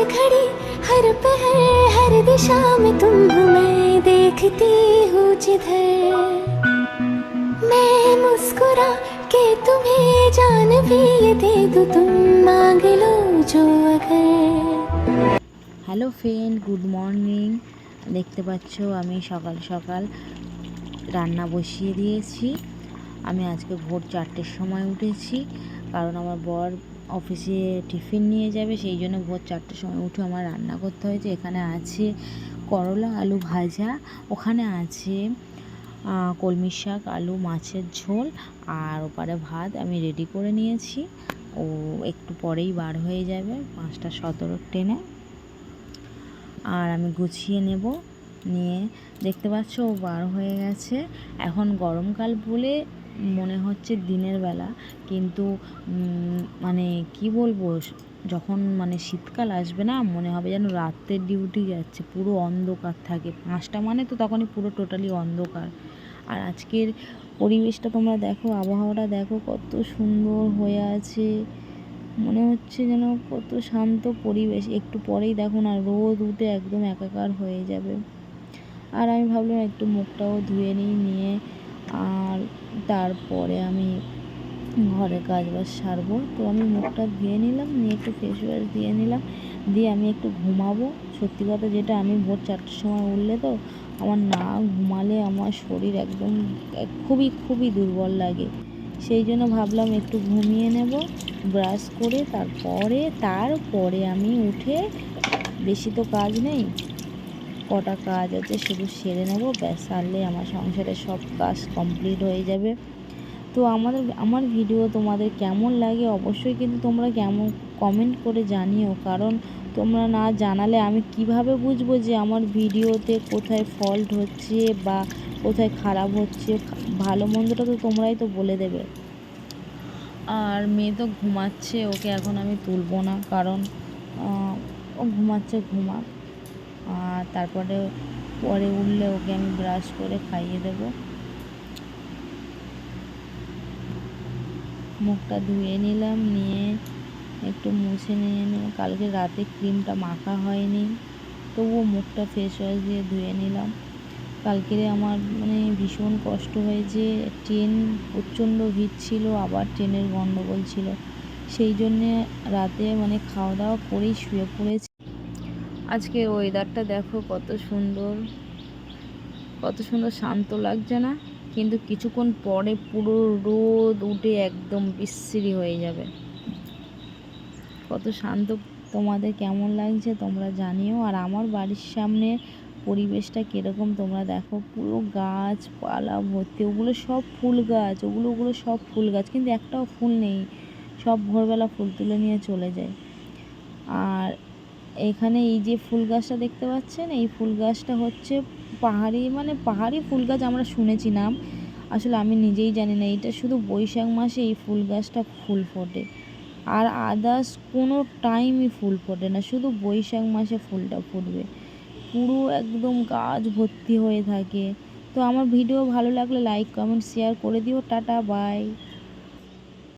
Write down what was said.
हर घड़ी हर पहर हर दिशा में तुम हो, मैं देखती हूँ जिधर। मैं मुस्कुरा के तुम्हें जान भी ये दे दूँ, तुम मांग लो जो अगर। Hello friend, good morning. দেখতে পাচ্ছ আমি সকাল সকাল রান্না বসিয়ে দিয়েছি। আমি আজকে ভোর 4টের সময় উঠেছি, কারণ আমার বর অফিসে টিফিন নিয়ে যাবে, সেই জন্য ভোর 4টের সময় উঠে আমার রান্না করতে হয়েছে। এখানে আছে করলা আলু ভাজা, ওখানে আছে কলমি শাক আলু মাছের ঝোল, আর ওপারে ভাত আমি রেডি করে নিয়েছি। ও একটু পরেই বার হয়ে যাবে 5:17 ট্রেনে, আর আমি গুছিয়ে নেব। নিয়ে দেখতে পাচ্ছ ও বার হয়ে গেছে। এখন গরমকাল বলে মনে হচ্ছে দিনের বেলা, কিন্তু মানে কি বলবো, যখন মানে শীতকাল আসবে না, মনে হবে যেন রাতের ডিউটি যাচ্ছে, পুরো অন্ধকার থাকে। 5টা মানে তো তখনই পুরো টোটালি অন্ধকার। আর আজকের পরিবেশটা তোমরা দেখো, আবহাওয়াটা দেখো কত সুন্দর হয়ে আছে, মনে হচ্ছে যেন কত শান্ত পরিবেশ। একটু পরেই দেখো না রোদ উঠে একদম একাকার হয়ে যাবে। আর আমি ভাবলাম একটু মুখটাও ধুয়ে নিয়ে আর তারপরে আমি ঘরে কাজবাজ সারবো। তো আমি মুখটা ধুয়ে নিলাম, নিয়ে একটু ফেস ওয়াশ দিয়ে নিলাম, দিয়ে আমি একটু ঘুমাবো। সত্যি কথা যেটা, আমি ভোর 4টের সময় উঠলে তো আমার না ঘুমালে আমার শরীর একদম খুবই খুবই দুর্বল লাগে। সেই জন্য ভাবলাম একটু ঘুমিয়ে নেব ব্রাশ করে, তারপরে আমি উঠে, বেশি তো কাজ নেই, কটা কাজ আছে শুধু সেরে নেব, ব্যাস সারলে আমার সংসারের সব কাজ কমপ্লিট হয়ে যাবে। তো আমার ভিডিও তোমাদের কেমন লাগে অবশ্যই কিন্তু তোমরা কেমন কমেন্ট করে জানিও, কারণ তোমরা না জানালে আমি কিভাবে বুঝবো যে আমার ভিডিওতে কোথায় ফল্ট হচ্ছে বা কোথায় খারাপ হচ্ছে। ভালো মন্দটা তো তোমরাই তো বলে দেবে। আর মেয়ে তো ঘুমাচ্ছে, ওকে এখন আমি তুলবো না, কারণ ও ঘুমাচ্ছে, ঘুমাক। আর তারপরে পরে উঠলে ওকে আমি ব্রাশ করে খাইয়ে দেবো। মুখটা ধুয়ে নিলাম, নিয়ে একটু মুছে নিয়ে নিলাম। কালকে রাতে ক্রিমটা মাখা হয়নি, তবুও মুখটা ফেস ওয়াশ দিয়ে ধুয়ে নিলাম। কালকে আমার মানে ভীষণ কষ্ট হয়েছে, ট্রেন প্রচণ্ড ভিড় ছিল, আবার ট্রেনের গণ্ডগোল ছিল, সেই জন্যে রাতে মানে খাওয়া দাওয়া করেই শুয়ে পড়েছি। আজকের ওয়েদারটা দেখো কত সুন্দর, কত সুন্দর শান্ত লাগছে না? কিন্তু কিছুক্ষণ পরে পুরো রোদ উঠে একদম বিশ্রী হয়ে যাবে। কত শান্ত, তোমাদের কেমন লাগছে তোমরা জানিও। আর আমার বাড়ির সামনে পরিবেশটা কীরকম তোমরা দেখো, পুরো গাছপালা ভর্তি, ওগুলো সব ফুল গাছ, ওগুলো সব ফুল গাছ, কিন্তু একটাও ফুল নেই, সব ভোরবেলা ফুল তুলে নিয়ে চলে যায়। আর এখানে এই যে ফুল গাছটা দেখতে পাচ্ছেন, এই ফুল গাছটা হচ্ছে পাহাড়ি ফুল গাছ, আমরা শুনেছি নাম, আসলে আমি নিজেই জানি না। এটা শুধু বৈশাখ মাসে এই ফুল গাছটা ফুল ফোটে, আর আদার্স কোনো টাইমই ফুল ফোটে না, শুধু বৈশাখ মাসে ফুলটা ফুটবে, পুরো একদম গাছ ভর্তি হয়ে থাকে। তো আমার ভিডিও ভালো লাগলে লাইক কমেন্ট শেয়ার করে দিও। Tata, by.